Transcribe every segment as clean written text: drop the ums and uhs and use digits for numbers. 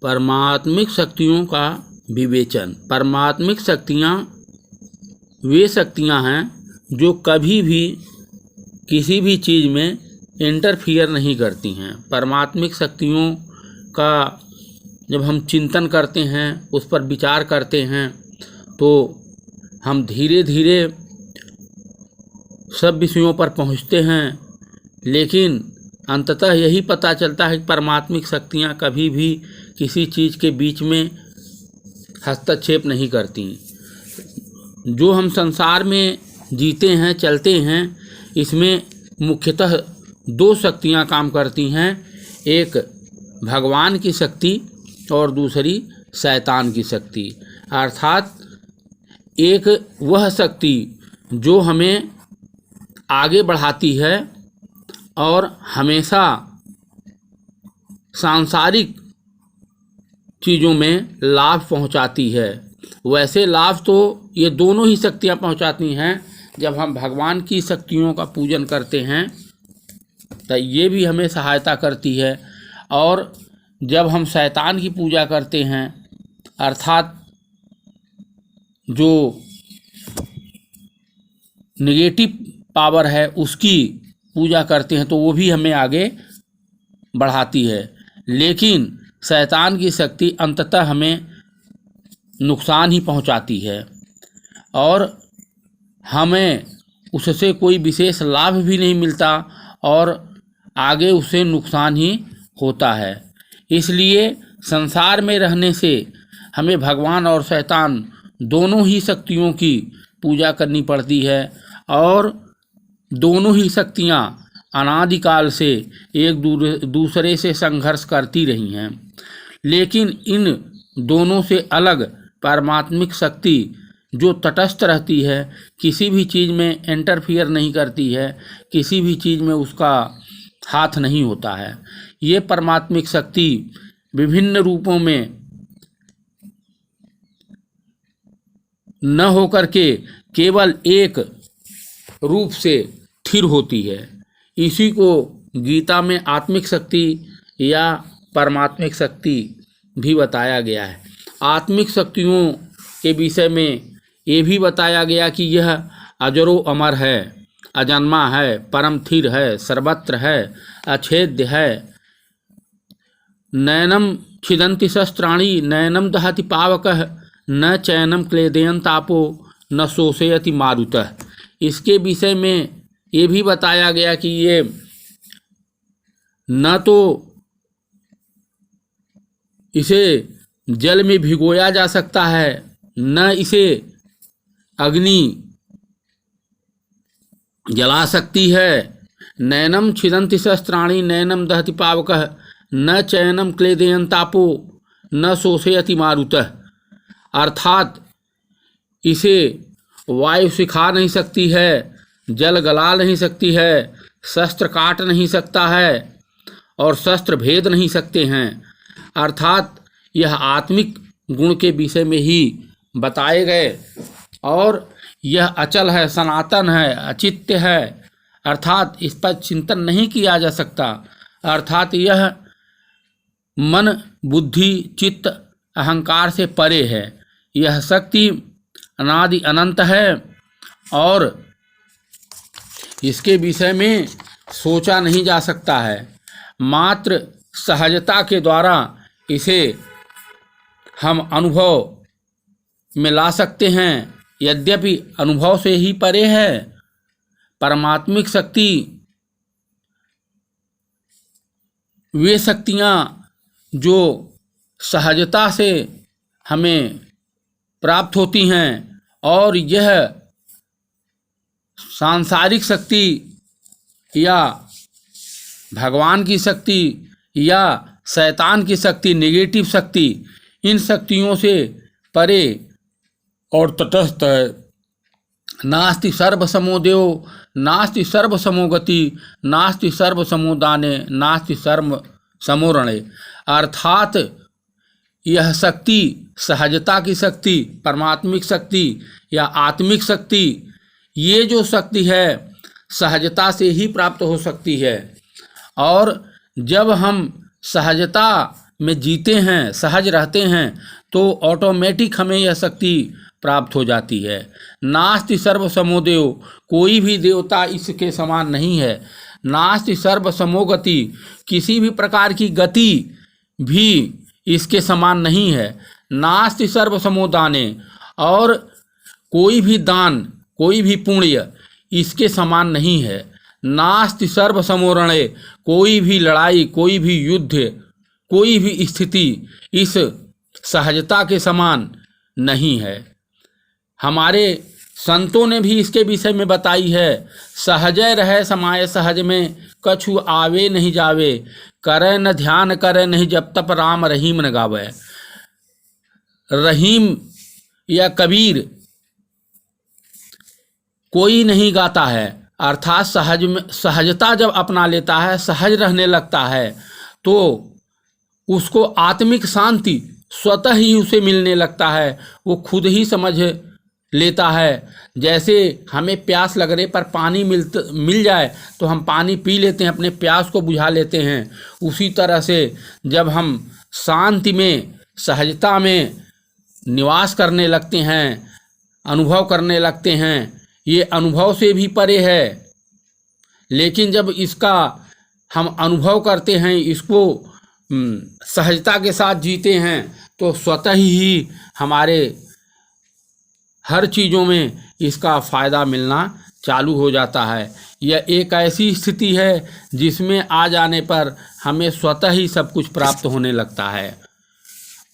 परमात्मिक शक्तियों का विवेचन। परमात्मिक शक्तियाँ वे शक्तियाँ हैं जो कभी भी किसी भी चीज़ में इंटरफियर नहीं करती हैं। परमात्मिक शक्तियों का जब हम चिंतन करते हैं, उस पर विचार करते हैं, तो हम धीरे धीरे सब विषयों पर पहुँचते हैं, लेकिन अंततः यही पता चलता है कि परमात्मिक शक्तियाँ कभी भी किसी चीज़ के बीच में हस्तक्षेप नहीं करती। जो हम संसार में जीते हैं, चलते हैं, इसमें मुख्यतः दो शक्तियाँ काम करती हैं, एक भगवान की शक्ति और दूसरी शैतान की शक्ति। अर्थात एक वह शक्ति जो हमें आगे बढ़ाती है और हमेशा सांसारिक चीज़ों में लाभ पहुंचाती है। वैसे लाभ तो ये दोनों ही शक्तियां पहुंचाती हैं। जब हम भगवान की शक्तियों का पूजन करते हैं तो ये भी हमें सहायता करती है, और जब हम शैतान की पूजा करते हैं, अर्थात जो नेगेटिव पावर है उसकी पूजा करते हैं, तो वो भी हमें आगे बढ़ाती है। लेकिन शैतान की शक्ति अंततः हमें नुकसान ही पहुंचाती है और हमें उससे कोई विशेष लाभ भी नहीं मिलता और आगे उससे नुकसान ही होता है। इसलिए संसार में रहने से हमें भगवान और शैतान दोनों ही शक्तियों की पूजा करनी पड़ती है, और दोनों ही शक्तियाँ अनादिकाल से एक दूसरे से संघर्ष करती रही हैं। लेकिन इन दोनों से अलग परमात्मिक शक्ति जो तटस्थ रहती है, किसी भी चीज़ में इंटरफियर नहीं करती है, किसी भी चीज़ में उसका हाथ नहीं होता है। ये परमात्मिक शक्ति विभिन्न रूपों में न होकर के केवल एक रूप से स्थिर होती है। इसी को गीता में आत्मिक शक्ति या परमात्मिक शक्ति भी बताया गया है। आत्मिक शक्तियों के विषय में ये भी बताया गया कि यह अजरो अमर है, अजन्मा है, परम स्थिर है, सर्वत्र है, अछेद्य है। नैनम छिदन्ति शस्त्राणि नैनम दहति पावकः न चैनम क्लेदयन् तापो न शोषयति मारुतः। इसके विषय में ये भी बताया गया कि ये न तो इसे जल में भिगोया जा सकता है, न इसे अग्नि जला सकती है। नैनम छिदन्ति शस्त्राणि नैनम दहति पावकः न चैनम क्लेदयन् तापो न शोषयति मारुतः। अर्थात इसे वायु सिखा नहीं सकती है, जल गला नहीं सकती है, शस्त्र काट नहीं सकता है और शस्त्र भेद नहीं सकते हैं। अर्थात यह आत्मिक गुण के विषय में ही बताए गए, और यह अचल है, सनातन है, अचित्य है, अर्थात इस पर चिंतन नहीं किया जा सकता। अर्थात यह मन, बुद्धि, चित्त, अहंकार से परे है। यह शक्ति अनादि अनंत है और इसके विषय में सोचा नहीं जा सकता है। मात्र सहजता के द्वारा इसे हम अनुभव में ला सकते हैं, यद्यपि अनुभव से ही परे है। परमात्मिक शक्ति वे शक्तियाँ जो सहजता से हमें प्राप्त होती हैं, और यह सांसारिक शक्ति या भगवान की शक्ति या शैतान की शक्ति, नेगेटिव शक्ति, इन शक्तियों से परे और तटस्थ है। नास्ति सर्वसमो देव नास्ति सर्वसमो गति नास्ति सर्वसमो दाने नास्ति सर्व समोरणे। अर्थात यह शक्ति, सहजता की शक्ति, परमात्मिक शक्ति या आत्मिक शक्ति, ये जो शक्ति है सहजता से ही प्राप्त हो सकती है। और जब हम सहजता में जीते हैं, सहज रहते हैं, तो ऑटोमेटिक हमें यह शक्ति प्राप्त हो जाती है। नास्ति सर्व समो देव, कोई भी देवता इसके समान नहीं है। नास्ति सर्व समो गति, किसी भी प्रकार की गति भी इसके समान नहीं है। नास्ति सर्व समो दाने, और कोई भी दान, कोई भी पुण्य इसके समान नहीं है। नास्ति सर्व समो रणे, कोई भी लड़ाई, कोई भी युद्ध, कोई भी स्थिति इस सहजता के समान नहीं है। हमारे संतों ने भी इसके विषय में बताई है। सहजय रहे समाये सहज में, कछु आवे नहीं जावे, करे न ध्यान करे नहीं जब तप राम रहीम न गावे। रहीम या कबीर कोई नहीं गाता है, अर्थात सहजता जब अपना लेता है, सहज रहने लगता है, तो उसको आत्मिक शांति स्वतः ही उसे मिलने लगता है। वो खुद ही समझ लेता है। जैसे हमें प्यास लगने पर पानी मिल जाए तो हम पानी पी लेते हैं, अपने प्यास को बुझा लेते हैं। उसी तरह से जब हम शांति में, सहजता में निवास करने लगते हैं, अनुभव करने लगते हैं, ये अनुभव से भी परे है, लेकिन जब इसका हम अनुभव करते हैं, इसको सहजता के साथ जीते हैं, तो स्वतः ही हमारे हर चीज़ों में इसका फ़ायदा मिलना चालू हो जाता है। यह एक ऐसी स्थिति है जिसमें आ जाने पर हमें स्वतः ही सब कुछ प्राप्त होने लगता है।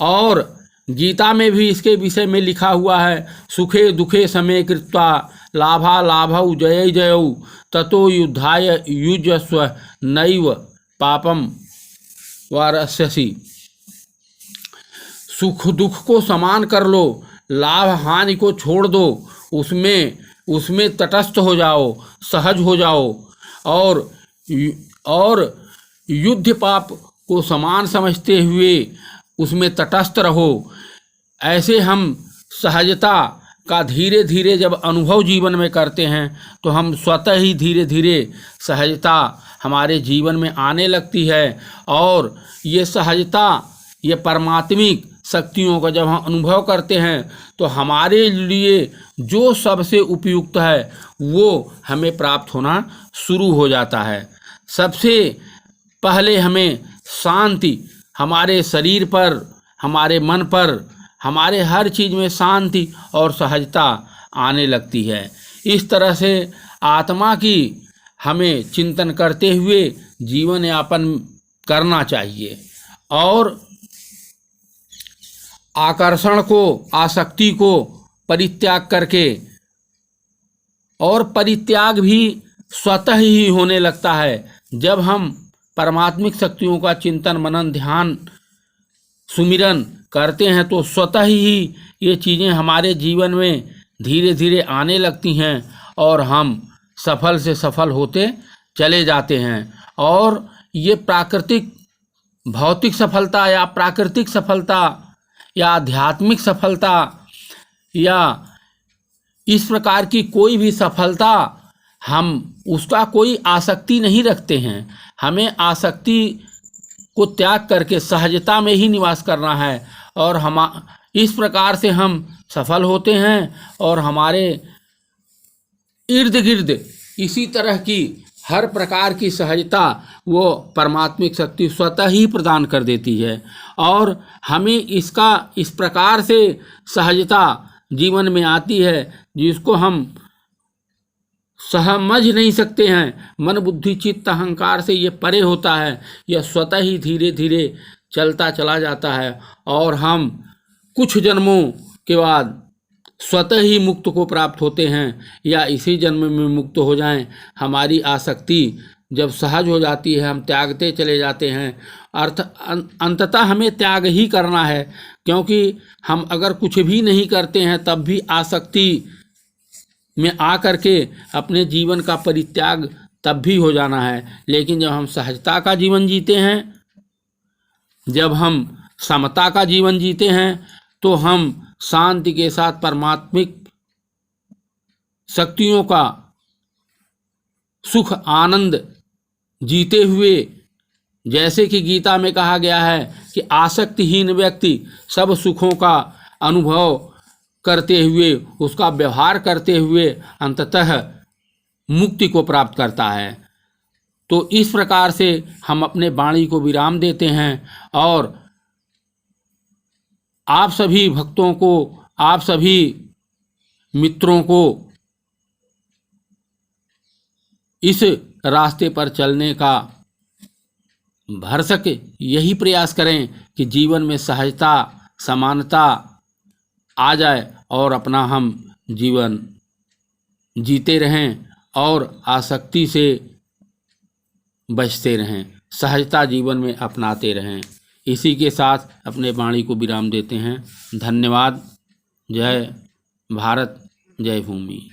और गीता में भी इसके विषय में लिखा हुआ है, सुखे दुखे समे कृत्वा लाभा लाभौ जय जयौ ततो युद्धाय युजस्व नैव पापम वारस्यसि। सुख दुख को समान कर लो, लाभ हानि को छोड़ दो, उसमें तटस्थ हो जाओ, सहज हो जाओ, और युद्ध पाप को समान समझते हुए उसमें तटस्थ रहो। ऐसे हम सहजता का धीरे धीरे जब अनुभव जीवन में करते हैं, तो हम स्वतः ही धीरे धीरे सहजता हमारे जीवन में आने लगती है। और ये सहजता, ये परमात्मिक शक्तियों का जब हम अनुभव करते हैं, तो हमारे लिए जो सबसे उपयुक्त है वो हमें प्राप्त होना शुरू हो जाता है। सबसे पहले हमें शांति हमारे शरीर पर, हमारे मन पर, हमारे हर चीज़ में शांति और सहजता आने लगती है। इस तरह से आत्मा की हमें चिंतन करते हुए जीवन यापन करना चाहिए, और आकर्षण को, आसक्ति को परित्याग करके, और परित्याग भी स्वतः ही होने लगता है जब हम परमात्मिक शक्तियों का चिंतन मनन ध्यान सुमिरन करते हैं, तो स्वतः ही ये चीज़ें हमारे जीवन में धीरे धीरे आने लगती हैं, और हम सफल से सफल होते चले जाते हैं। और ये प्राकृतिक भौतिक सफलता या प्राकृतिक सफलता या आध्यात्मिक सफलता या इस प्रकार की कोई भी सफलता, हम उसका कोई आसक्ति नहीं रखते हैं। हमें आसक्ति को त्याग करके सहजता में ही निवास करना है, और हम इस प्रकार से हम सफल होते हैं, और हमारे इर्द गिर्द इसी तरह की हर प्रकार की सहजता वो परमात्मिक शक्ति स्वतः ही प्रदान कर देती है। और हमें इसका इस प्रकार से सहजता जीवन में आती है जिसको हम समझ नहीं सकते हैं। मन बुद्धि चित्त अहंकार से ये परे होता है, यह स्वतः ही धीरे धीरे चलता चला जाता है, और हम कुछ जन्मों के बाद स्वतः ही मुक्त को प्राप्त होते हैं, या इसी जन्म में मुक्त हो जाएं। हमारी आसक्ति जब सहज हो जाती है, हम त्यागते चले जाते हैं। अंततः हमें त्याग ही करना है, क्योंकि हम अगर कुछ भी नहीं करते हैं तब भी आसक्ति में आ करके अपने जीवन का परित्याग तब भी हो जाना है। लेकिन जब हम सहजता का जीवन जीते हैं, जब हम समता का जीवन जीते हैं, तो हम शांति के साथ परमात्मिक शक्तियों का सुख आनंद जीते हुए जैसे कि गीता में कहा गया है कि आसक्तिहीन व्यक्ति सब सुखों का अनुभव करते हुए, उसका व्यवहार करते हुए अंततः मुक्ति को प्राप्त करता है। तो इस प्रकार से हम अपने वाणी को विराम देते हैं और आप सभी भक्तों को, आप सभी मित्रों को इस रास्ते पर चलने का भरसक यही प्रयास करें कि जीवन में सहजता, समानता आ जाए और अपना हम जीवन जीते रहें और आसक्ति से बचते रहें, सहजता जीवन में अपनाते रहें। इसी के साथ अपने वाणी को विराम देते हैं। धन्यवाद। जय भारत, जय भूमि।